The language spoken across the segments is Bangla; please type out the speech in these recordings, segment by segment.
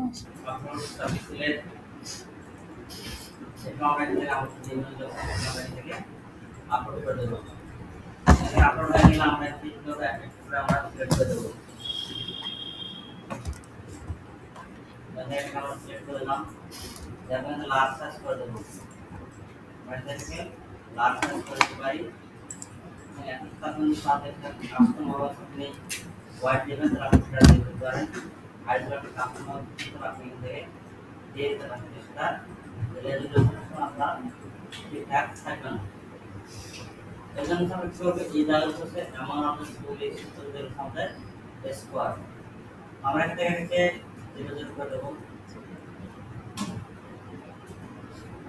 আপলোড সাবমিট কমেন্ট থেকে আমাদের বিভিন্ন কমেন্ট থেকে আপলোড করে দেবো। আপলোড হয়ে গেলে আমরা ক্লিক করে একটা আমরা সিলেক্ট করে দেবো। তাহলে আমরা সিলেক্ট করে দিলাম, যেমন লার্জ সাইজ করে দেবো। আমরা এটাকে লার্জ সাইজ করে দিতে পারি। এখন তখন সাথে কাস্টমার আপনি হোয়াইট দেবেন, তাহলে আপনি সেটা দিতে পারেন। আর যদি কাস্টমার আপনি দিয়ে দিতে পারেন সেটা রেজুলেশন আমরা ঠিকঠাক থাকবে না। এজন্য আমরা কি করব, এই জায়গাটা হচ্ছে এমন আমাদের স্কুলে স্কুলের সামনে স্কোয়ার আমরা এটাকে 0 করে দেবো।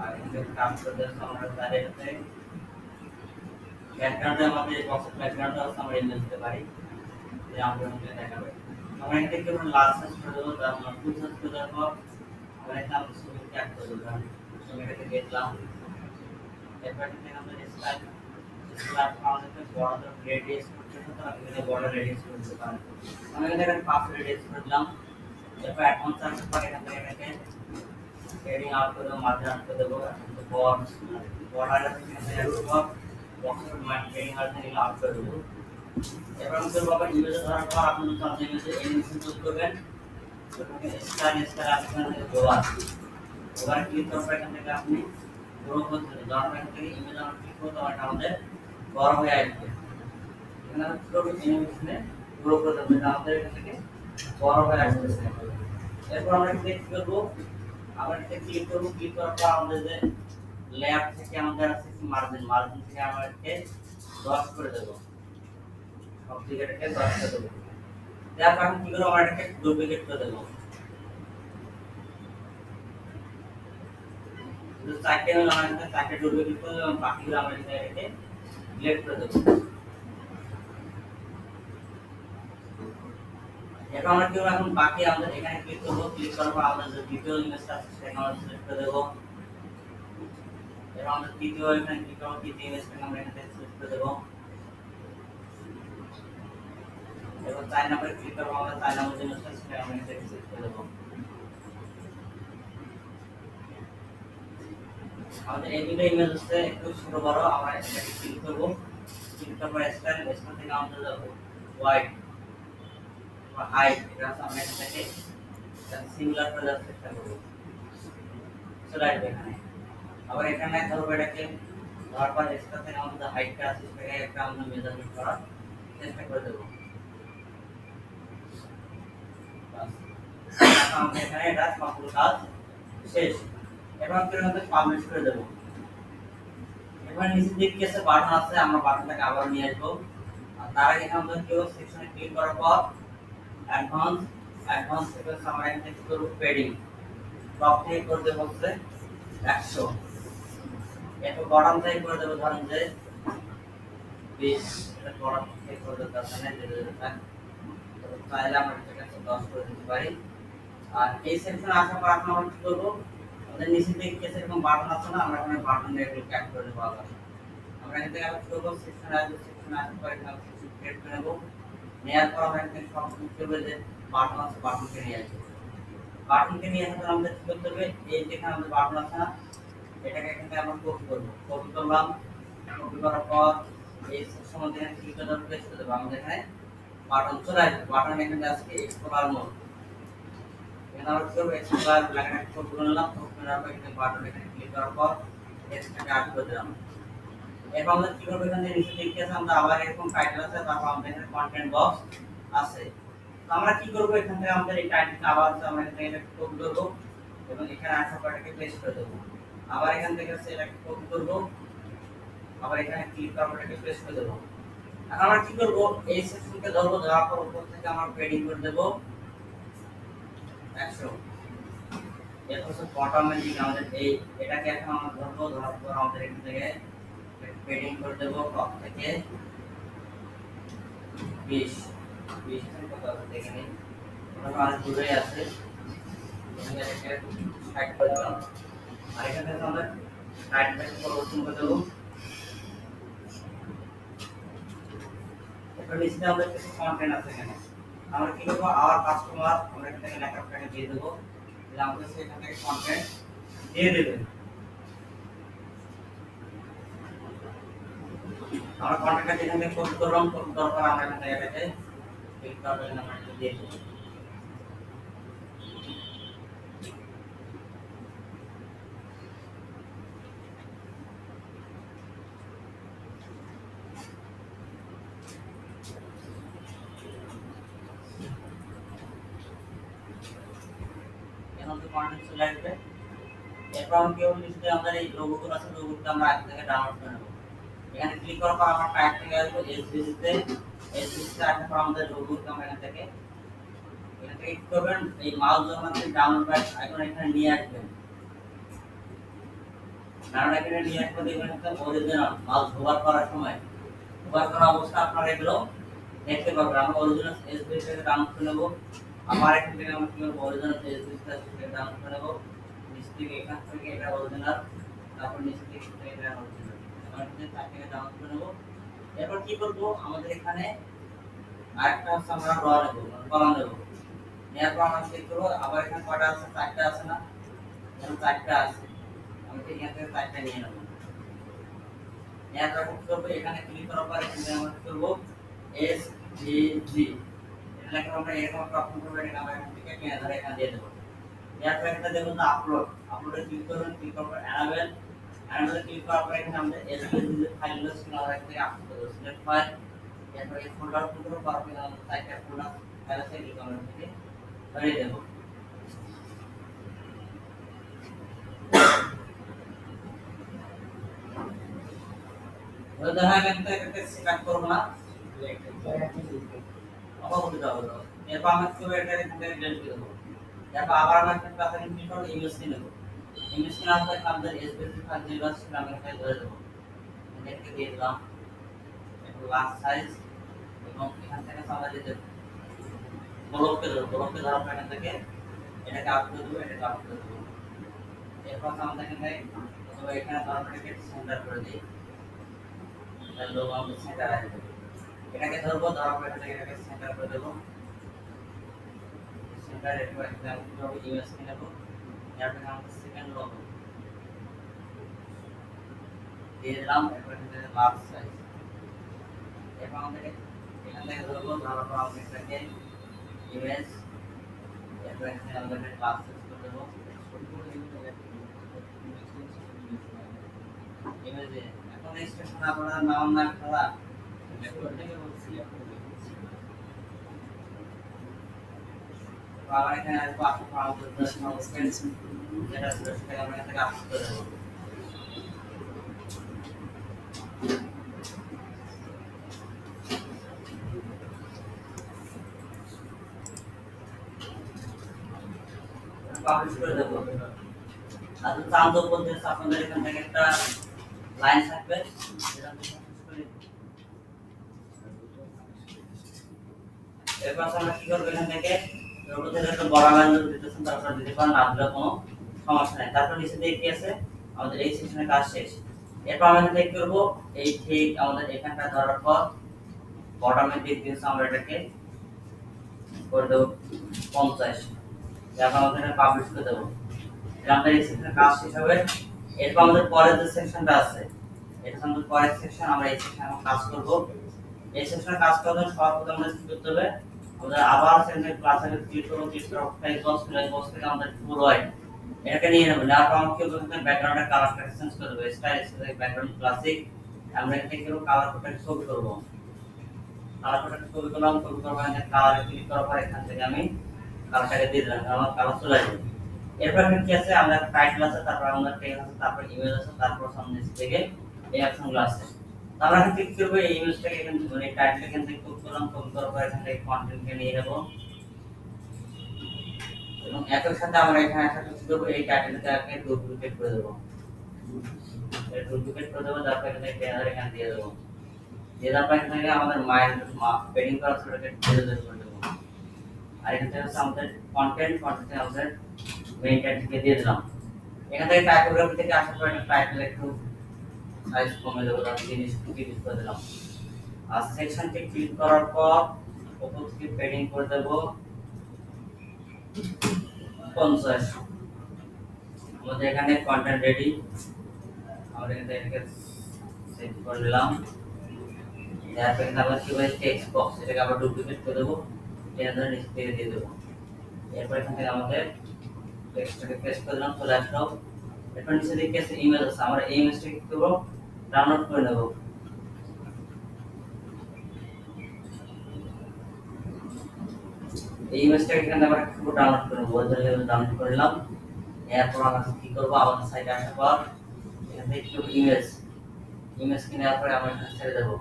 আর এখানে কাজ করে দেবো আমরা ডাইরেক্টলি ব্যাকগ্রাউন্ডে আমাদের বক্স ব্যাকগ্রাউন্ডে আমরা ইমেজ দিতে পারি, যে আমরা মধ্যে দেখাবে। আমরা এটাকে আমরা লার্জ সাইজ করে দেবো, তারপর ফুল সাইজ করে দেবো। আমরা এটা আমরা ছবি ক্যাপ করে দেবো, ছবিটাকে দেখলাম। এরপর এখানে আমরা style style foundation border radius করতে হবে, তাহলে এখানে বর্ডার রেডিয়াস করতে পারি। আমরা এখানে 5 রেডিয়াস করে দিলাম। এরপর অ্যাডভান্স চার্জ করে এখান থেকে এটাকে হেডিং আউট করে দেবো, মার্জিন আউট করে দেবো। বর্ডার এখানে বক্সের হেডিং মার্জিন এগুলো আউট করে দেবো। এবার আমি করবো আবার ইমেজ ধরার পর আপনি যদি ইমেজে অ্যানিমেশন যোগ করবেন, স্টাইল আপনি থেকে গোয়া ওভার ক্লিক করার পর এখান থেকে আপনি গ্রো করতে হবে। যখন এখান থেকে ইমেজ আমরা ক্লিক করতে হবে, আমাদের বড় হয়ে আসবে। এখানে আমরা কি করবো, অ্যানিমেশনে গ্রো করে দেবো, আমাদের এখান থেকে বড় হয়ে আসতেছে। এরপর আমরা কি করবো, আমরা এটা ক্লিক করবো। ক্লিক করার পর আমাদের যে লেয়ার থেকে আমাদের আছে মার্জিন থেকে আমরা এটাকে 10 করে দেবো। সব জায়গাটাকে 10 করে দেবো। তারপর আমি কি করবো, আমরা এটাকে ডুপ্লিকেট করে দেবো। তো চারটে হলো আমরা এখানে চারটে ডুপ্লিকেট করে দেবো, বাকিগুলো আমরা এটাকে ডিলিট করে দেবো। এখন আমরা কি করবো, এখন বাকি আমাদের এখানে ক্লিক করবো। ক্লিক করার পর আমাদের যে দ্বিতীয় ইমেজটা আছে সেটা আমরা সিলেক্ট করে দেবো। এবার আমরা তৃতীয় এখানে ক্লিক করব, তৃতীয় ইমেজটাকে আমরা এখানে সিলেক্ট করে দেবো। এবার 4 নম্বরে ক্লিক করব, আমরা 4 নম্বর ইমেজটা সেটা আমরা এখানে সিলেক্ট করে দেবো। আমাদের এই দুটো ইমেজ হচ্ছে একটু ছোট বড়, আমরা এটাকে ক্লিক করব। ক্লিক করার পর স্টাইল থেকে আমাদের যাবো হোয়াইট বা হাইট, এটা আমরা এটাকে সিমিলার করে দেওয়ার চেষ্টা করব। চলে আসবে এখানে। আবার এখানে ধরবো এটাকে, ধরার পর এক্সট্রা থেকে আমাদের হাইটটা আছে সেটাকে একটা আমরা মেজারমেন্ট করার চেষ্টা করে দেবো। আমরা এখানে এটা সম্পূর্ণ কাজ শেষ। এবার আমরা পাবলিশ করে দেবো। এবার নিচের দিকে আছে বাটন আছে, আমরা বাটনটাকে আবার নিয়ে আসবো। আর তার আগে এখানে আমরা কেউ সেকশনে ক্লিক করার পর অ্যাডভান্স থেকে আমরা এখানে কি করব, পেডিং টপ থেকে করে দেবো হচ্ছে 100। এরপর বটম থেকে করে দেবো ধরেন যে 20। এটা বটম থেকে করে দেবো, তার মানে চাইলে আমরা এটাকে 10 করে দিতে পারি। আর এই সেকশনে আসার পর আমরা কি করব, আমাদের নিচে দিকে এরকম বাটন আছে না, আমরা এখানে বাটন এগুলো ক্যাপ করে দেবো। আবার আমরা এখান থেকে আবার কি করবো, সেকশনে আসার পর এখানে কিছু ক্রিয়েট করে নেবো। নেওয়ার পর আমরা এখানে সব ক্লিক করবো, যে বাটন আছে বাটনকে নিয়ে আসবো। বাটনকে নিয়ে আসার পর আমাদের কি করতে হবে, এই যেখানে আমাদের বাটন আছে না, এটাকে এখান থেকে আমরা কপি করবো। কপি করলাম, কপি করার পর এই সেকশন মধ্যে এখানে ক্লিক করে পেস্ট করে দেবো। আমাদের এখানে বাটন চলে আসবে। বাটন এখানে আজকে এক্সপ্লোরার মোড, এখানে আমরা কি করবো, এক্সপ্লোরার লেখাটা কপি করে নিলাম। কপি করার পর এখানে বাটন এখানে ক্লিক করার পর টেক্সটটাকে আড করে দিলাম। এরপর আমরা কি করবো, এখানে নিচে দেখতে আছে আমরা আবার এরকম টাইটেল আছে, তারপর আমাদের এখানে কন্টেন্ট বক্স আছে। তো আমরা কি করবো, এখান থেকে আমাদের এই টাইটেলটা আবার আছে, আমরা এখানে এটা কপি করবো এবং এখানে আসার পর এটাকে পেস্ট করে দেবো। আবার এখান থেকে আছে এটাকে কপি করবো, আবার এখানে ক্লিক করার পর এটাকে পেস্ট করে দেবো। এখন আমরা কি করবো, এই সেকশনকে ধরবো, ধরার পর উপর থেকে আমরা পেডিং করে দেবো 100। এরপর বটমের দিকে আমাদের এই এটাকে এখন আমরা ধরবো, ধরার পর আমাদের এখান থেকে পেডিং করে দেবো টপ থেকে 20 থেকে কত আছে দেখে নিই। ওটা আর দূরে আছে, এটাকে সাইড করে দিলাম। আর এখান থেকে আমরা সাইডটাকে পরিবর্তন করে দেবো। এরপর নিচে আমাদের কিছু কন্টেন্ট আছে এখানে, আমরা কি করবো, আওয়ার কাস্টমার আমরা এখান থেকে লেখাটাকে দিয়ে দেবো। আমাদের সেখান থেকে কন্টেন্ট দিয়ে দেবেন। আমরা কন্টেন্টটা যেখান থেকে কপি করলাম, কপি করার পর আমরা এখান থেকে এটাকে ক্লিক করবেন, আমরা এটা দিয়ে দেব। এখন তো কন্টেন্ট চলে আসবে। এরপর আমরা কি হবে, নিচে আমাদের এই লোগোগুলো আছে, লোগোগুলো আমরা আগে থেকে ডাউনলোড করে নেব। এখানে ক্লিক করার পর আমরা টাইপ থেকে আসবো এসভিসি তে আসার পর আমাদের লোগোগুলো আমরা এখান থেকে কি করবেন, এই মাউস যখন আপনি ডাউনলোড আইকন এখানে নিয়ে আসবেন, কারণ এখানে নিয়ে আসলে দেখবেন একটা অরিজিনাল মাউস হোভার করার সময় হোভার করা অবস্থা আপনারা এগুলো দেখতে পাবেন। আমরা অরিজিনাল এসভিসি থেকে ডাউনলোড করে নেব। আবার এখান থেকে আমরা কি করব, অরিজিনাল এসভিসি থেকে ডাউনলোড করে নেব। নিচ থেকে এখান থেকে এটা অরিজিনাল, তারপর নিচ থেকে এটা অরিজিনাল, আমরা তার থেকে ডাউনলোড করে নেব। এরপর কি করব, আমাদের এখানে আরেকটা আছে, আমরা র নেব, কলাম নেব। এরপর আমরা চেক করব, আবার এখানে কয়টা আছে, চারটা আছে না, এখানে চারটা আছে, আমি এখান থেকে চারটা নিয়ে নেব। এরপর কি করব, এখানে ক্লিক করার পর এখানে আমরা কি করব, এস জি জি এটা লিখে আমরা এরকম একটা অপশন করব, এটা আমরা এখান থেকে টেনে ধরে এখানে দিয়ে দেব। এরপর একটা দেখুন আপলোডে ক্লিক করবেন, ক্লিক করার পর অ্যানাবেল ক্লিক করার পর এখানে আমাদের এসভিসি যে ফাইলগুলো ছিল আমরা এখান থেকে আপলোড করব, সিলেক্ট ফাইল। এরপর এই ফোল্ডার খুলবো, তারপর আমরা চারটা ফোল্ডার ফাইল আছে, এগুলো আমরা থেকে ধরিয়ে দেব। দেখা গেল একটা সিলেক্ট করব না, অবশ্যই দাও। এরপর আমরা কি করব, এটা এখান থেকে ডিলিট করে দেব। এরপর আবার আমরা একটা পাশে ক্লিক করব, ইমেজ নিয়ে নেব। ইমেজ নেওয়ার পর আমাদের এসভিসি ফাইল যেগুলো আছে আমরা এখানে ধরে দেব। এটাকে দিয়ে দিলাম একটু লার্জ সাইজ, এবং এখান থেকে আমরা দিতে ব্লককে দেব। ব্লককে ধরার পর এখান থেকে এটাকে আপ করে দেব, এটাকে আপ করে দেব। এরপর আমরা এখানে অথবা এখানে ধরার পর এটাকে সেন্টার করে দিই, তাহলে লোগো আমাদের সেন্টার আসবে। এটাকে ধরবো, ধরার পর এটাকে সেন্টার করে দেব। সেন্টার একটু এক্সাম্পল ইমেজ নিয়ে নেব। এরপর আমরা সেকেন্ড লোগো দিয়ে দিলাম, এরপর এখানে লার্জ সাইজ। এরপর আমরা এখান থেকে ধরবো, ধরার পর আমরা এটাকে ইমেজ, এরপর এখানে আমরা লার্জ সাইজ করে দেব। ইমেজে এখন এক্সটেনশন আপনারা নাম না খেলা আবার এখানে আসবো, আপনার আমাদের যেটা সেটাকে আমরা এখান থেকে আপলোড করে দেবো। পাবলিশ করে দেব। আর চাঁদ পদ্ধতি আপনাদের এখান থেকে একটা লাইন থাকবে, এরপর আমরা কি করব, এখান থেকে রোবটের একটা বড় লাইন দিতেছেন, তারপর দিতে পারেন, না দিলে কোনো সমস্যা নাই। তারপর নিচে দিয়ে কি আছে, আমাদের এই সেকশনের কাজ শেষ। এরপর আমরা কি করব, এই ঠিক আমাদের এখানটা ধরার পর বটমের দিক দিয়ে আমরা এটাকে করে দেব 50। এরপর আমরা এটা পাবলিশ করে দেব। আমাদের এই সেকশনের কাজ শেষ হবে। এরপর আমাদের পরের যে সেকশনটা আছে, এটা আমাদের পরের সেকশন, আমরা এই সেকশনে কাজ করব। এই সেকশনে কাজ করার জন্য সর্বপ্রথম আমরা কি করতে হবে, আমাদের আবার সেন্টার ক্লাসে ক্লিক করব, ক্লিক করার পর এই বক্স থেকে আমাদের ফুল হোয়াইট এটাকে নিয়ে নেব। নেওয়ার পর আমরা কি করব, ব্যাকগ্রাউন্ডের কালারটা চেঞ্জ করে দেব, স্টাইল ব্যাকগ্রাউন্ড ক্লাসিক। আমরা এখানে কি করব, কালার কোডটাকে ছবি করব। কালার কোডটাকে ছবি করলাম, ছবি করার পর কালারে ক্লিক করার পর এখান থেকে আমি কালারটাকে দিয়ে দিলাম, আমার কালার চলে আসবে। এরপর এখানে কি আছে, আমরা টাইটেল আছে, তারপর আমরা টেক্সট আছে, তারপর ইমেজ আছে, তারপর সামনে থেকে এই অপশনগুলো আছে। আমরা এখন ক্লিক করব, এই ইমেজটাকে এখান থেকে মানে টাইটেল এখান থেকে ক্লিক করলাম, ক্লিক করার পর এখান থেকে কন্টেন্টকে নিয়ে নেব, এবং একই সাথে আমরা এখানে একটা ক্লিক করব, এই টাইটেলটাকে ডুপ্লিকেট করে দেব। এই ডুপ্লিকেট করে দেব, তারপর এখানে ব্যানার এখানে দিয়ে দেব। দিয়ে দেওয়ার পর এখানে আমাদের মাইন্ড পেডিং করা সেটাকে ডিলিট করে দেব। আর এখান থেকে আমাদের কন্টেন্টে আমাদের মেইন টাইটেলকে দিয়ে দিলাম। এখান থেকে টাইপোগ্রাফি থেকে আসার পর টাইটেল একটু সাইজ কমে দেবো, তার 30 করে দিলাম। আর সেকশনকে ক্লিক করার পর উপর থেকে পেডিং করে দেব 50। আমাদের এখানে কন্টেন্ট রেডি, আমরা এটাকে সেভ করে নিলাম। এরপর এখানে আমরা কিভাবে টেক্সট বক্স এটাকে আবার ডুপ্লিকেট করে দেবো, এটা ধরে নিচে থেকে দিয়ে দেবো। এরপর এখান থেকে আমাদের টেক্সটটাকে পেস্ট করে দিলাম, চলে আসলো। এরপর নিচে দিকে আছে ইমেজ আছে, আমরা এই ইমেজটাকে কি করবো, ডাউনলোড করে নেব। এই ইমেজটাকে এখানে আমরা একটু ডাউনলোড করে নেব, ডাউনলোড করে নিলাম। এরপর আমরা কি করবো, আমাদের সাইটে আসার পর এখান থেকে একটু ইমেজ নেওয়ার পরে আমরা এখানে ছেড়ে দেবো।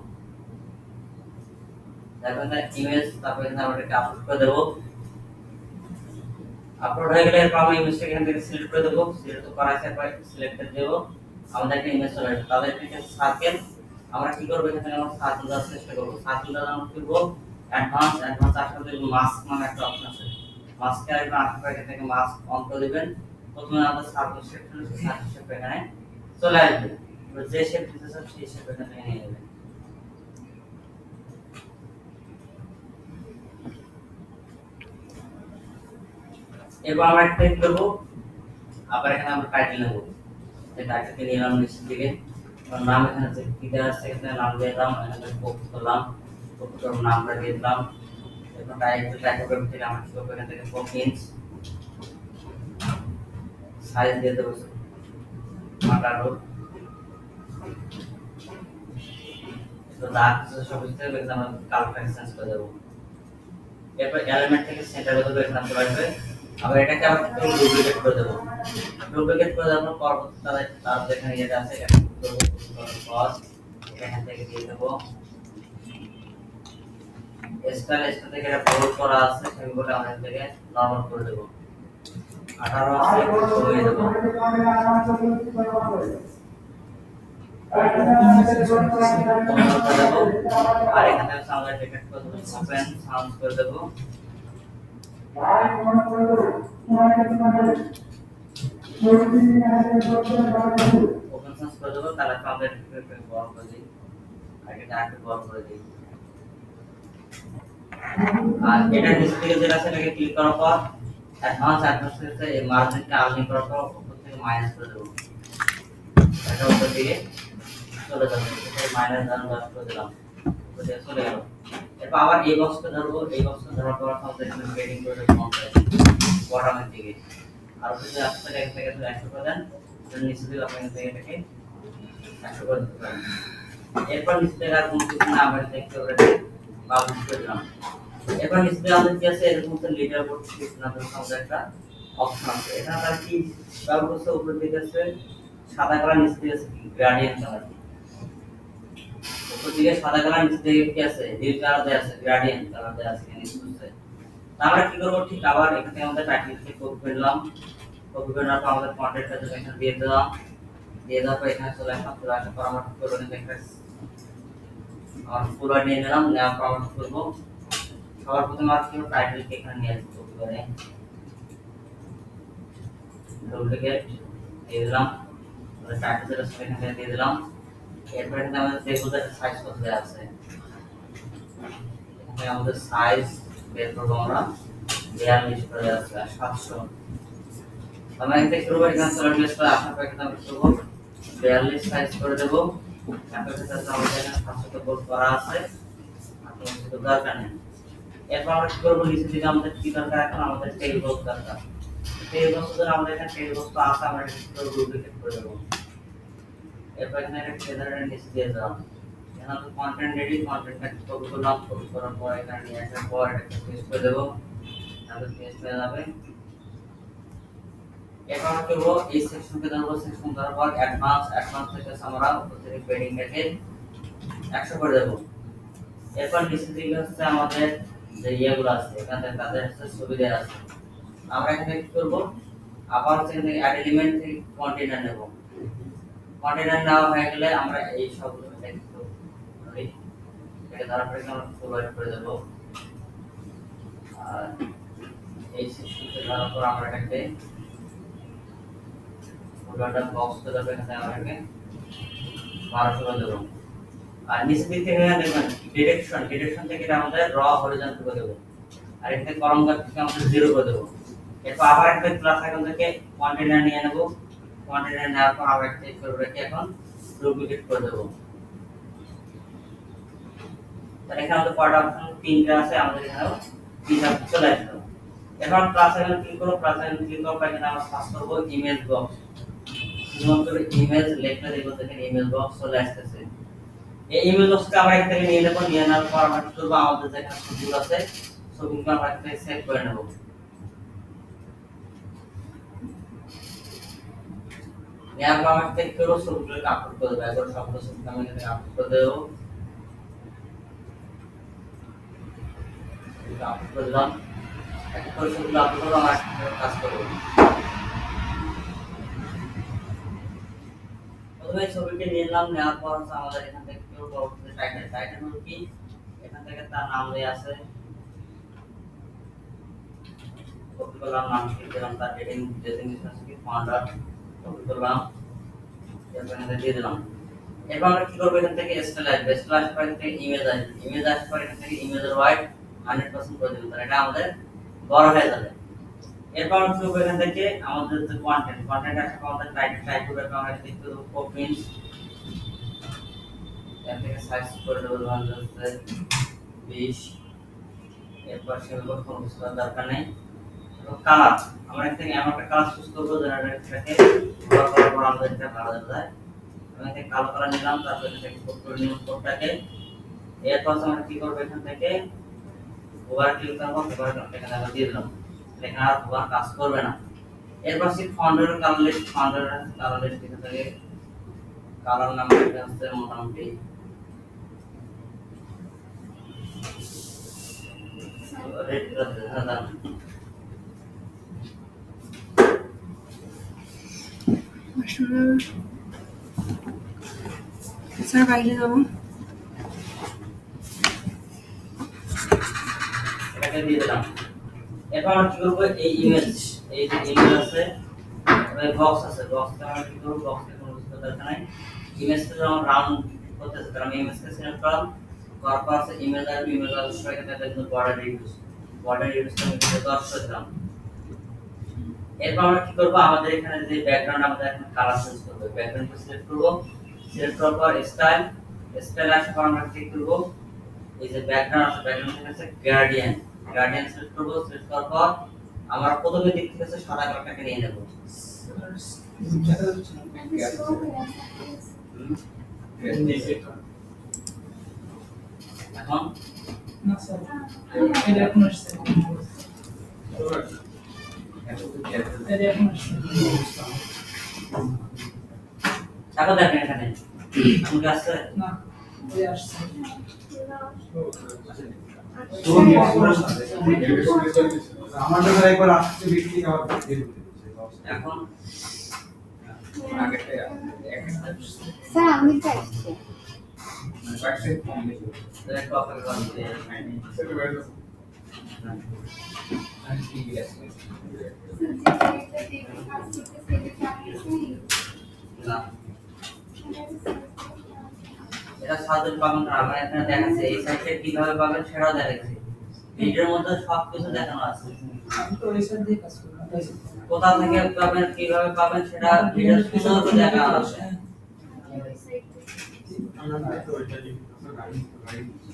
তারপর ইমেজ, তারপর এখানে আমরা এটাকে আপলোড করে দেবো। আপলোড হয়ে গেলে এরপর আমরা ইমেজটাকে এখান থেকে সিলেক্ট করে দেবো। সিলেক্ট করার পর সিলেক্টেড দেবো, আমাদের একটা ইমেজ চলে আসবে। তাদের একটা সার্কেল, আমরা কি করবো, এখান থেকে আমরা সার্কেল দেওয়ার চেষ্টা করবো। সার্কেল দেওয়ার আমরা কি করবো, অ্যাডভান্স আসলে মাস্ক নামে একটা অপশন আছে, মাস্কে আসবে। আসার পর এখান থেকে মাস্ক অন করে দিবেন। প্রথমে আমাদের সার্কেল সেকশন আছে, সার্কেল শেপ এখানে চলে আসবে। যে শেপ দিতে চান সেই শেপ এখান থেকে নিয়ে নেবেন। এরপর আমরা একটা ক্লিক করবো, আবার এখানে আমরা টাইটেল নেব। এই টাইটেলকে নিলাম নিচের দিকে, নাম এখানে যে কি দেওয়া আছে এখানে নাম দিয়ে দিলাম, এখানে কপি করলাম, কপি করে নামটা দিয়ে দিলাম। এরপর টাইটেল থেকে আমরা কি করবো, এখান থেকে 4 ইঞ্চ সাইজ দিয়ে দেবো 18। তো দাগ সব কিছু থেকে আমরা কালারটা চেঞ্জ করে দেবো। এরপর এলিমেন্ট থেকে সেন্টারে দেবো, এখানে চলে আসবে। আবার এটাকে আবার একটু ডুপ্লিকেট করে দেবো। ডুপ্লিকেট করে দেওয়ার পর পরবর্তীতে তার যেখানে এটা আছে এটা করব, পর এখান থেকে দিয়ে দেবো স্টাইল থেকে এটা বোল্ড করা আছে, সেগুলো আমরা এখান থেকে নরমাল করে দেবো। 18 আছে কমিয়ে দেবো। আর এখানে আমরা টিকেট করে দেবো, ওপেন সাউন্ড করে দেবো। ওপেন সাউন্ড করে দেবো, তাহলে আমাদের টিকেট বড় করে দিই, আর এটা একটু বড় করে দিই। আর এটা ডিসপ্লে যেটা আছে এটাকে ক্লিক করার পর অ্যাডভান্স থেকে এই মার্জিনটা আনলিং করার পর উপর থেকে মাইনাস করে দেবো। এটা উপর দিকে চলে যাবে, এটা মাইনাস দান করে দিলাম, উপরে চলে গেল। এরপর আবার এই বক্সটা ধরবো, এই বক্সটা ধরার পর আমাদের এখানে গ্রেডিং করে দেবো বটমের দিকে। আর যদি আপনারা এখান থেকে 100 করে দেন, তাহলে নিচে দিকে আপনি এখান থেকে এটাকে 100 করে দিতে পারেন। এরপর নিচে থেকে আর কোনো কিছু না, আমরা দেখতে পারেন পাবলিশ করে দিলাম। এরপর নিচে দিয়ে আমাদের কি আছে, এরকম একটা লিডার বোর্ড সিস্টেম আমাদের একটা অপশন আছে। এখানে তার কি ব্যবহার করছে, উপরে দিকে আছে সাদা কালার, নিচে দিকে আছে গ্রেডিয়েন্ট কালার। উপর দিকে সাদা কালার, নিচে দিকে কি আছে নীল কালার দেয়া আছে, গ্রেডিয়েন্ট কালার দেয়া আছে এখানে বুঝতে। আমরা কি করব, ঠিক আবার এখানে আমাদের টাইটেলকে কপি করলাম, কপি করার পর আমাদের কন্টেন্টটা এখানে দিয়ে দিলাম। দিয়ে দেওয়ার পর এখানে চলে আসলাম, চলে আসার পর আমরা কি করব, একটা আর পুরো নিয়ে নিলাম, নেওয়ার পর আমরা করব সবার প্রথমে আর কি টাইটেলকে এখানে নিয়ে আসবো, কপি করে ডুপ্লিকেট দিয়ে দিলাম, তাহলে টাইটেলটা এখানে দিয়ে দিলাম। এরপর এখানে আমাদের টেবিলের সাইজ কত দেওয়া আছে, এখানে আমাদের সাইজ বের করব আমরা 42 করে আছে 700। আমরা এখানে করব, এখানে সলিড লিস্টে আসার পর এখানে আমরা করব 42 সাইজ করে দেব। তারপর এখানে আমাদের এখানে 700 বোল্ড করা আছে, আপনাদের তো দরকার নেই। এরপর আমরা কি করব, নিচে দিকে আমাদের কি দরকার, এখন আমাদের টেবিল বক্স দরকার। টেবিল বক্স ধরে আমাদের এখানে টেবিল বক্স আছে, আমরা এটা ডুপ্লিকেট করে দেব। এরপর এখানে একটা ট্রেজারের নিচে দিয়ে দাও, এখানে তো কন্টেন্ট রেডি, কন্টেন্টটা কপি করলাম, কপি করার পর এখানে নিয়ে আসার পর এটাকে পেস্ট করে দেব, তাহলে পেস্ট হয়ে যাবে। এরপর আমরা করব এই সেকশনকে ধরব, সেকশন ধরার পর অ্যাডভান্স থেকে আমরা উপর থেকে পেডিংটাকে 100 করে দেব। এরপর নিচে দিকে হচ্ছে আমাদের যে ইয়েগুলো আছে, এখানে তাদের হচ্ছে ছবি দেওয়া আছে। আমরা এখানে কি করব, আবার এখানে অ্যাড এলিমেন্ট থেকে কন্টেইনার নেব। কন্টেইনার নেওয়া হয়ে গেলে আমরা এই সবগুলো টেক্সট করি, এটাকে ধরার পরে আমরা ফরওয়ার্ড করে দেব। আর এই সেকশনকে ধরার পর আমরা এটাকে ফরওয়ার্ড বক্স করে দেব, এখানে আমরা এটাকে 1200 করে দেব। আর নিচে দিক থেকে দেখবেন ডিরেকশন থেকে এটা আমাদের র হরিজন্টাল করে দেব, আর এখানে কলম গাছ থেকে আমরা 0 করে দেব। এরপর আবার একটা ক্লাস আইকন থেকে কন্টেইনার নিয়ে নেব, কোয়ান্টিটি নেওয়ার পর আবার ক্লিক করে রেখে এখন ডুপ্লিকেট করে দেব। তাহলে এখানে আমাদের কয়টা অপশন, তিনটা আছে, আমাদের এখানেও তিনটা চলে আসলো। এখন প্লাস আইকন ক্লিক করব, প্লাস আইকন ক্লিক করার পর এখানে আমরা সার্চ করব ইমেজ বক্স। শুধুমাত্র ইমেজ লিখলে দেখব দেখেন ইমেজ বক্স চলে আসতেছে। এই ইমেজ বক্সটা আমরা এখান থেকে নিয়ে নেব, নিয়ে নেওয়ার পর আমরা কি করব, আমাদের যেখানে ছবিগুলো আছে ছবিগুলো আমরা এখান থেকে সেভ করে নেব। নেওয়ার পর আমরা ক্লিক করব, ছবিগুলো আপলোড করে দেব। একবার সবগুলো ছবি আমি এখানে আপলোড করে দেব। এটা আপলোড করে দিলাম। এখন ছবিগুলো আপলোড করে আমরা কাজ করব। প্রথমে ছবিটি নিলাম, নেওয়ার পর আমাদের এখান থেকে কি করব, টাইটেল, টাইটেল হলো কি, এখান থেকে তার নাম দেয়া আছে, কপি করলাম, নাম কি দিলাম, তার হেডিং ডেজিগনেশন আছে কি ফাউন্ডার, কপি করলাম, এখানে দিয়ে দিলাম। এরপর আমরা কি করব, এখান থেকে স্টাইল আসবে, স্টাইল আসার পর এখান থেকে ইমেজ আসবে, ইমেজ আসার পর এখান থেকে ইমেজের হোয়াইট 100% করে দিলাম, তাহলে এটা আমাদের বড় হয়ে যাবে। এরপর আমরা কি করব, এখান থেকে আমাদের যে কন্টেন্ট, কন্টেন্ট আসার পর আমাদের টাইপ করবে, আমরা ক্লিক করব প্রিন্ট, এখান থেকে সাইজ করে দেব 20। এরপর সেগুলো কোনো কিছু দরকার নেই। এবং কালার, আমরা এখান থেকে এমন একটা কালার চুজ করব যেটা এটাকে বড় করার পর আমাদের এটা ভালো যায়। আমি এখানে কালো কালার নিলাম, তারপর এখান থেকে কোড করে নিলাম কোডটাকে। এরপর আমরা কি করব, এখান থেকে ওভার ক্লিক করব, ওভার এখানে আমরা দিয়ে দিলাম, এখানে আর ওভার কাজ করবে না। এরপর সি ফন্টের কালার লিস্ট, ফন্টের কালার লিস্ট এখান থেকে কালার নাম্বার হচ্ছে মোটামুটি রেড কালার। স্যার বাইরে যাবো, এটাকে দিয়ে দিলাম। এরপর আমরা কি করব, এই ইমেজ, এই যে ইমেজ আছে, এই বক্স আছে, বক্সটা আমরা কি করব, বক্সে কোনো কিছু দরকার নাই। ইমেজটা যখন রাউন্ড করতেছে, তাহলে আমি ইমেজকে সিলেক্ট করলাম, করার পর আছে ইমেজ আর ইমেজ আর সবাই এখানে দেখুন বর্ডার রিডিউস, বর্ডার রিডিউসটা আমি দিয়ে 10 করে দিলাম। এরপর আমরা কি করব, আমাদের এখানে যে ব্যাকগ্রাউন্ড, আমাদের এখন কালার চেঞ্জ করব, ব্যাকগ্রাউন্ডটা সিলেক্ট করব, সিলেক্ট করার পর স্টাইল, স্টাইল আসার পর আমরা ক্লিক করব, এই যে ব্যাকগ্রাউন্ড আছে, ব্যাকগ্রাউন্ড থেকে আছে গ্রেডিয়েন্ট, গ্রেডিয়েন্ট সিলেক্ট করব, সিলেক্ট করার পর আমরা প্রথমে দিক থেকে আছে সাদা কালারটাকে নিয়ে নেব। এখন না স্যার এটা এখন আসছে, এটা এখন আসছে। এখন দেখেন এখানে আমাকে আসছে না ওই আসছে। আমাদের একবার আসছে ব্যক্তি আবার এখন স্যার আমি তো আসছি। সিলেক্ট কপি করতে না, এটা সাধারণ পাবেন না, আমরা এখানে দেখাচ্ছে এই সাইটে কিভাবে পাবেন সেটাও দেখাচ্ছে, ভিডিওর মধ্যে সবকিছু দেখানো আছে। আমি তো ওই সাইড দিয়ে কাজ করি না, কোথা থেকে পাবেন কিভাবে পাবেন সেটা ভিডিওর শুরুতে দেখানো আছে।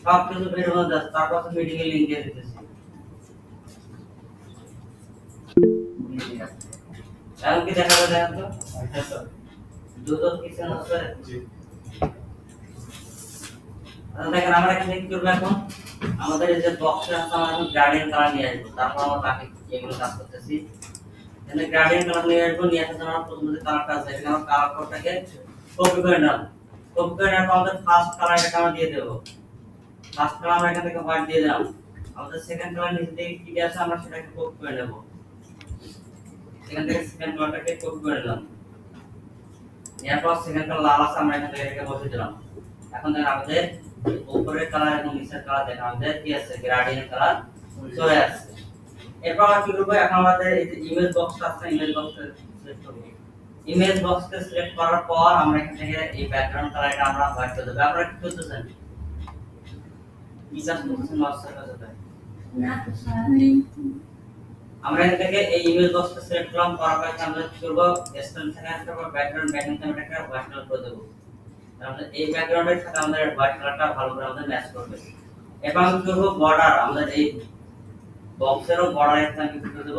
সবকিছু ভিডিওর মধ্যে আছে, তারপর মিটিং এর লিংক দিয়ে দিতেছি। এখন কি দেখাবে দেখেন তো, দুটো কিচেন আছে। দেখেন আমরা এখানে কি করব, এখন আমাদের এই যে বক্সে আছে আমরা এখন গার্ডিয়ান কালার নিয়ে আসবো, তারপর আমরা বাকি এগুলো কাজ করতেছি। এখানে গার্ডিয়ান কালার নিয়ে আসবো, নিয়ে আসার জন্য প্রথমে যে কালারটা আছে এখানে আমরা কালার কোডটাকে কপি করে নিলাম, কপি করে নেওয়ার পর আমাদের ফার্স্ট কালার এটা আমরা দিয়ে দেব, ফার্স্ট কালার আমরা এখান থেকে হোয়াইট দিয়ে দিলাম। আমাদের সেকেন্ড কালার নিচে দিকে কি আছে আমরা সেটাকে কপি করে নেব, এখান থেকে সেকেন্ড কালারটাকে কপি করে নিলাম, এরপর সেকেন্ড কালার লাল আছে আমরা এখান থেকে এটাকে বসিয়ে দিলাম। এখন দেখেন আমাদের উপরের কালার এবং নিচের কালার দেখেন আমাদের কি আছে, গ্রেডিয়েন্ট কালার চলে আসছে। এরপর আমরা কি করব, এখন আমাদের এই যে ইমেজ বক্সটা আছে, ইমেজ বক্সটা সিলেক্ট করব, ইমেজ বক্সকে সিলেক্ট করার পর আমরা এখান থেকে এই ব্যাকগ্রাউন্ড কালারটা আমরা হোয়াইট করে দেব। আপনারা কি করতেছেন, কি কাজ করতেছেন মাস্টার কাছে? না স্যার আমরা এখান থেকে এই ইমেজ বক্সটা সিলেক্ট করলাম, করার পর আমরা কি করব, স্টাইল থেকে আসলে ব্যাকগ্রাউন্ড আমি এটাকে হোয়াইট কালার করে দেব। তাহলে এই ব্যাকগ্রাউন্ডের সাথে আমাদের হোয়াইট কালারটা ভালো করে আমাদের ম্যাচ করবে। এবার আমি করব বর্ডার, আমাদের এই বক্সেরও বর্ডার একটা আমি করে দেব,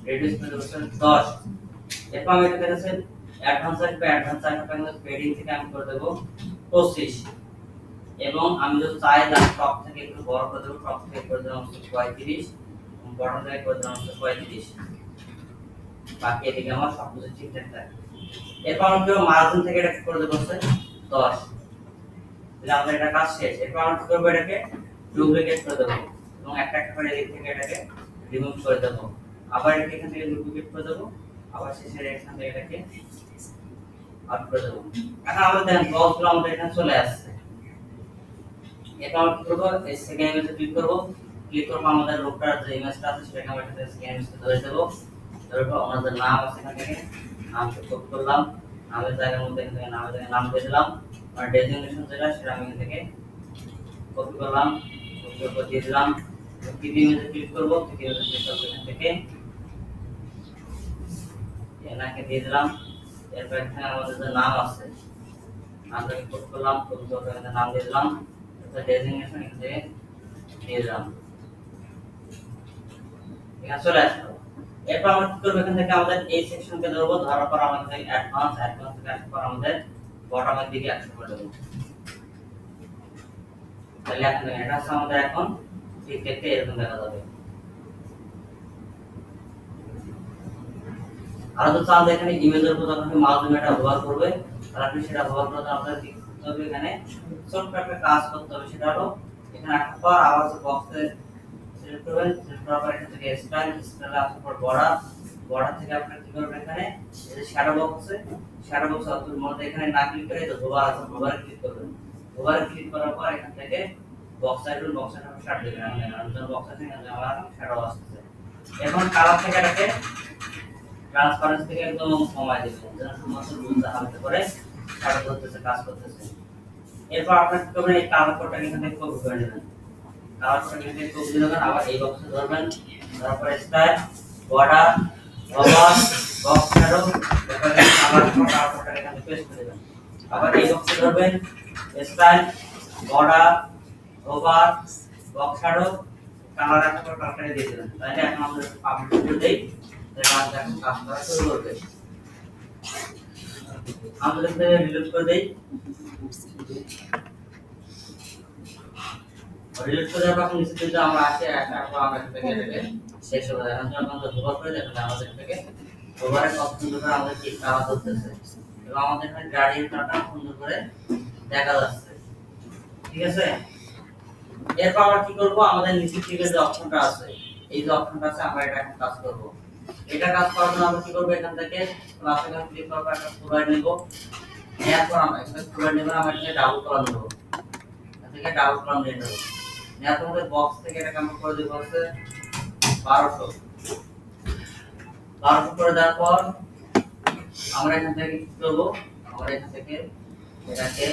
রেডিয়াস করে দেব 10। এরপর আমি এখানে আছে অ্যাডভান্স আসবে, অ্যাডভান্স আসবে আমাদের পেডিং থেকে আমি করে দেব 25। এবং আমি যদি চাই টপ থেকে একটু বড় করে দেব, টপ থেকে করে দেব 35, বটম থেকে করে দেব 35। বাকি এদিকে আমার সবকিছু ঠিকঠাক থাকে। এরপর আমি মার্জিন থেকে এটা করে দেব 10। তাহলে আমাদের এটা কাজ শেষ। এরপর আমরা কি করব, এটাকে ডুপ্লিকেট করে দেব এবং একটা একটা করে এদিক থেকে এটাকে রিমুভ করে দেব। আবার এটাকে এখান থেকে ডুপ্লিকেট করে দেব, আবার শেষে এখান থেকে এটাকে আউট করে দেব। এখন আমাদের দেখেন বক্সগুলো আমাদের এখানে চলে আসছে। এরপর আমরা কি করব, এই সেকেন্ড ইমেজে ক্লিক করব, ক্লিক করব আমাদের লোকটার যে ইমেজটা আছে সেটাকে আমরা এখান থেকে সেকেন্ড ইমেজে ধরে দেব। তারপর আমাদের নাম আছে এখান থেকে নামটা কপি করলাম, নামের জায়গার মধ্যে এখান থেকে নামের জায়গায় নাম দিয়ে দিলাম, আর ডেজিগনেশন যেটা সেটা আমি এখান থেকে কপি করলাম, কপি করে দিয়ে দিলাম। থ্রি ইমেজে ক্লিক করব, থ্রি ইমেজে ক্লিক করব, এখান থেকে এনাকে দিয়ে দিলাম। এরপর এখানে আমাদের যে নাম আছে নামটাকে কপি করলাম, কপি করে এখানে নাম দিয়ে দিলাম, এরপর ডেজিগনেশন এখান থেকে দিয়ে দিলাম। এখানে চলে আসলো। এরপর আমরা কি করব, এখান থেকে আমাদের এই সেকশনকে ধরবো, ধরার পর আমাদের অ্যাডভান্স থেকে আসার পর আমাদের বটমের দিকে অ্যাকশন করে দেব। তাহলে এখন এটা হচ্ছে আমাদের এখন ঠিক দেখতে এরকম দেখা যাবে। আর তো চান এখানে ইমেজের উপর যখন মাউস এটা ব্যবহার করবে, তাহলে আপনি সেটা ব্যবহার করতে আপনাদের কি করতে হবে, এখানে ছোট্ট একটা কাজ করতে হবে। সেটা হলো এখানে আসার পর আবার বক্সে সিলেক্ট করবেন, সিলেক্ট করার পর এখান থেকে স্টাইলে আসার পর বর্ডার থেকে আপনারা কি করবেন, এখানে এই যে শ্যাডো বক্স আছে, শ্যাডো বক্স আপনার মধ্যে এখানে না ক্লিক করে তো হোভার আছে, হোভারে ক্লিক করবেন। হোভারে ক্লিক করার পর এখান থেকে বক্স সাইডে স্টার্ট দিবেন। আমি যখন বক্স আছে আমার শ্যাডো আসছে। এখন কালার থেকে এটাকে ট্রান্সপারেন্সি থেকে একদম কমায় দিবেন, যেন শুধুমাত্র বুঝতে হালকা করে শ্যাডো করতেছে, কাজ করতেছে। এরপর আপনারা কি করবেন, এই কালার কোডটাকে এখান থেকে কপি করে নেবেন। কালার কোডটাকে এখান থেকে কপি দিবেন, আবার এই বক্সে ধরবেন, তারপর style border over box shadow, তারপরে কালার কোডটাকে এখানে পেস্ট করে দেবেন। আবার এই বক্সে ধরবেন, style border over box shadow, colour একটা করে কালারটা দিয়ে দেবেন। তাহলে এখন আমরা পাবলিশ করে দেই, এটা এখন কাজ করা শুরু করবে। আমরা এখানে রিলোড করে দেই, রিলোড করে দেওয়ার পর নিচে যদি আমরা আসি, তারপর আমরা এখান থেকে এটাকে শেষ হবে। এখন যখন আমরা হোভার করে দেখেন আমাদের থেকে হোভারে কত সুন্দর করে আমাদের কি কালার হচ্ছে এবং আমাদের এখানে গাড়ির কালারটা সুন্দর করে দেখা যাচ্ছে। ঠিক আছে, এরপর আমরা কি করব, আমাদের নিচে থেকে যে অপশনটা আছে, এই যে অপশনটা আছে আমরা এটা এখন কাজ করব। এটা কাজ করার জন্য আমরা কি করব, এখান থেকে প্লাস আইকন ক্লিক করার পর একটা প্রোভাইড নেব, এরপর আমরা একটা প্রোভাইড নেব, আমরা এখানে ডাবল কলাম নেব, এখান থেকে ডাবল কলাম নিয়ে নেব। নেওয়ার পর আমাদের বক্স থেকে এটাকে আমরা করে দেব হচ্ছে 1200 করে দেওয়ার পর আমরা এখান থেকে কি করব, আমরা এখান থেকে এটাকে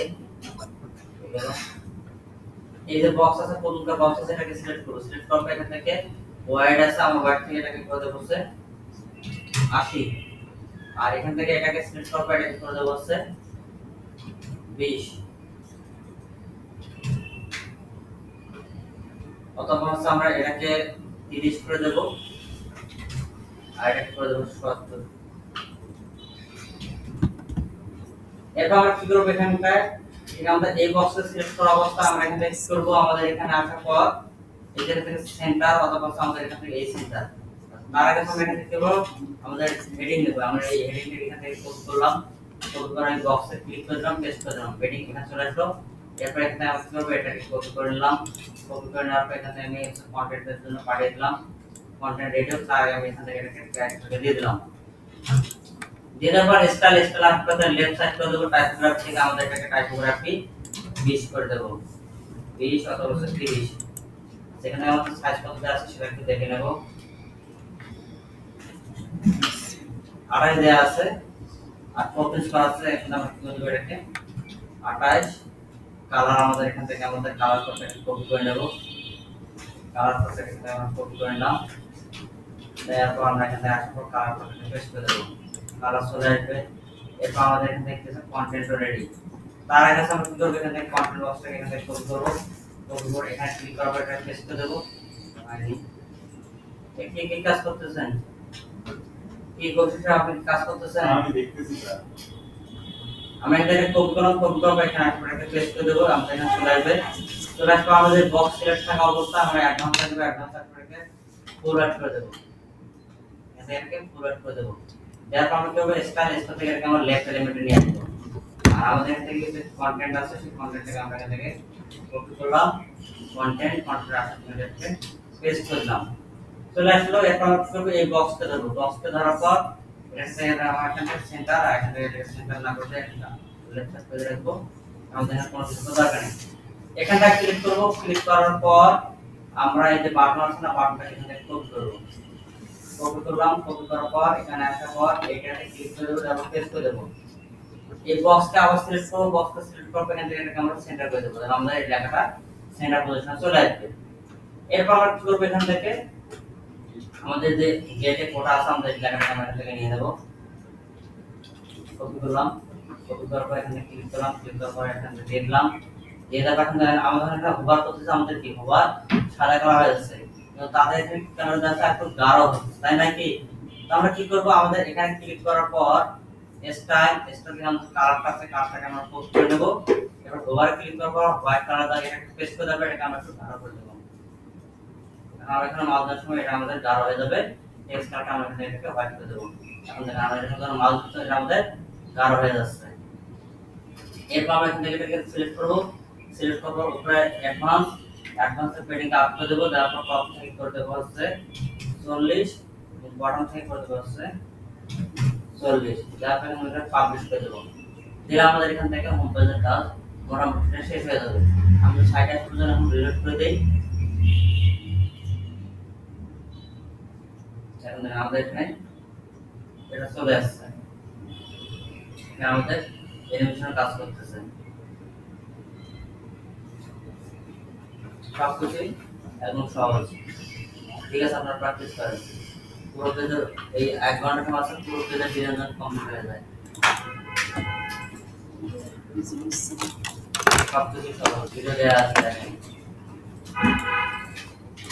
এই যে বক্স আছে, প্রথমটা বক্স আছে, এটাকে সিলেক্ট করব। সিলেক্ট করার পর এখান থেকে ওয়াইড আছে, আমরা ওয়াইড থেকে এটাকে করে দেব হচ্ছে 80। আর এখান থেকে এটাকে সিলেক্ট করার পর এটাকে করে দেব হচ্ছে 20। অথবা হচ্ছে আমরা এটাকে 30 করে দেব, আর এটাকে করে দেব 70। এরপর আমরা কি করব, এখানটায় আমাদের এই বক্সে সিলেক্ট করা অবস্থা আমরা এখানে কি করব, আমাদের এখানে আসার পর এই জায়গা থেকে সেন্টার অথবা আমাদের এখান থেকে এই সেন্টার, তার আগে আমরা এখানে কি করব, আমাদের হেডিং দেব। আমরা এই হেডিংটা এখান থেকে কপি করলাম, কপি করে এই বক্সে ক্লিক করলাম, পেস্ট করে দিলাম, হেডিং এখানে চলে আসলো। এরপর এখানে আমরা কি করব, এটাকে কপি করে নিলাম, কপি করে নেওয়ার পর এখানে আমি কন্টেন্টের জন্য পাঠিয়ে দিলাম, কন্টেন্ট রেডিও, তার আগে আমি এখান থেকে এটাকে ট্যাগ করে দিয়ে দিলাম। দিয়ে দেওয়ার পর স্টাইল আসলে লেফট সাইড করে দেবো, টাইপোগ্রাফি থেকে আমাদের এটাকে টাইপোগ্রাফি 20 করে দেব, 20 অথবা 30। যেখানে আমাদের সাইজ কত আছে সেটা একটু দেখে নেব। 28 দেয়া আছে আর 34 করা আছে, এখন আমরা কি করব, এটাকে 28। কালার আমাদের এখান থেকে আমাদের কালার কোডটাকে কপি করে নেব, কালার কোডটাকে আমরা কপি করে নিলাম। তারপর আমরা এখানে আসার পর কালার বাটনে প্রেস করে দেবো, কালার চলে আসবে। এরপর আমাদের এখানে দেখতেছেন কন্টেন্ট রেডি। তার আগে আমরা কি করবো, এখান থেকে কন্টেন্ট বক্সটাকে এখান থেকে কপি করবো, কপি করে এখানে ক্লিক করার পর এটা পেস্ট করে দেবো। কি কাজ করতেছেন, কি করতেছেন আপনি, কাজ করতেছেন? আমি দেখতেছি স্যার। আমরা এখানে কপি করলাম, কপি করার এখানে একটা পেস্ট করে দেবো। আমরা এখানে চলে আসবে, চলে আসবে আমাদের বক্স সিলেক্ট থাকা অবস্থা আমরা অ্যাডভান্স থাকবে, অ্যাডভান্স থাকবে ফরওয়ার্ড করে দেবো, এটাকে ফরওয়ার্ড করে দেবো। এরপর আমরা কি করব, স্টাইল স্টাইল থেকে এটাকে আমরা লেফট এলিমেন্টে নিয়ে আসবো। আর আমাদের এখান থেকে যে কন্টেন্ট আছে সেই কন্টেন্টটাকে আমরা এখান থেকে কপি করলাম, কন্টেন্ট আসলে পেস্ট করলাম, চলে আসলো। এরপর আমরা কি করব, এই বক্সটা ধরবো, বক্সটা ধরার পর এটা থেকে আমরা এখান থেকে সেন্টার, আর এখান থেকে সেন্টার না করতে একটা লেফট সাইড করে রাখবো। আমাদের এখানে কোনো কিছু দরকার নেই, এখানটা ক্লিক করব, ক্লিক করার পর আমরা এই যে বাটন আছে না, বাটনটা এখান থেকে কপি করব, কপি করলাম, কপি করার পর এখানে আসার পর এটাতে ক্লিক করে দেবো, তারপর পেস্ট করে দেবো। এই বক্সটা আবার সিলেক্ট করব, বক্সটা সিলেক্ট করব, এখান থেকে এটাকে আমরা সেন্টার করে দেবো, তাহলে আমাদের এই লেখাটা সেন্টার পজিশনে চলে আসবে। এরপর আমরা কি করব, এখান থেকে আমাদের যে গেটে কোটা আছে আমরা এই লেখাটা আমরা এখান থেকে নিয়ে নেব, কপি করলাম, কপি করার পর এখানে ক্লিক করলাম, ক্লিক করার পর এখানে দিয়ে দিলাম, দিয়ে দেওয়ার পর আমাদের একটা হোভার করতেছে, আমাদের কি হোভার সাদা কালার হয়ে যাচ্ছে, কিন্তু তাদের এখানে কালার যাচ্ছে একটু গাঢ় হচ্ছে, তাই নাকি? তো আমরা কি করব, আমাদের এখানে ক্লিক করার পর স্টাইল স্টাইল আমাদের কালারটা আছে, কালারটাকে আমরা পোস্ট করে দেব। এবার হোভার ক্লিক করার পর হোয়াইট কালার দাও, এটা পেস্ট করে দেব, এটাকে আমরা একটু গাঢ় করে দেব। আমরা এখানে মাউস দেওয়ার সময় এটা আমাদের গাঢ় হয়ে যাবে, টেক্সট কালারটা আমরা এখানে এটাকে হোয়াইট করে দেব। এখন দেখেন আমরা যখন মাউস দিচ্ছি এটা আমাদের গাঢ় হয়ে যাচ্ছে। এরপর আমরা এখান থেকে এটাকে সিলেক্ট করব, সিলেক্ট করার পর উপরে অ্যাডভান্স, অ্যাডভান্সের পেডিংটা আপ করে দেব, তারপর টপ থেকে করে দেব হচ্ছে 40, বটম থেকে করে দেব হচ্ছে 40, তারপর আমরা পাবলিশ করে দেব। দিলে আমাদের এখান থেকে হোম পেজের কাজ মোটামুটি শেষ হয়ে যাবে। আমি সাইটে পর্যন্ত এখন রিলোড করে দেই, এখন দেখেন আমাদের এখানে এটা চলে আসছে, এখানে আমাদের অ্যানিমেশন কাজ করতেছে, সবকিছুই একদম সহজ। ঠিক আছে, আপনারা প্র্যাকটিস করেন, পুরো পেজের এই 1 ঘন্টা সময় আছে, পুরো পেজের ডিজাইন কমপ্লিট হয়ে যায়, সবকিছু সহজ, ভিডিও দেওয়া আছে দেখেন।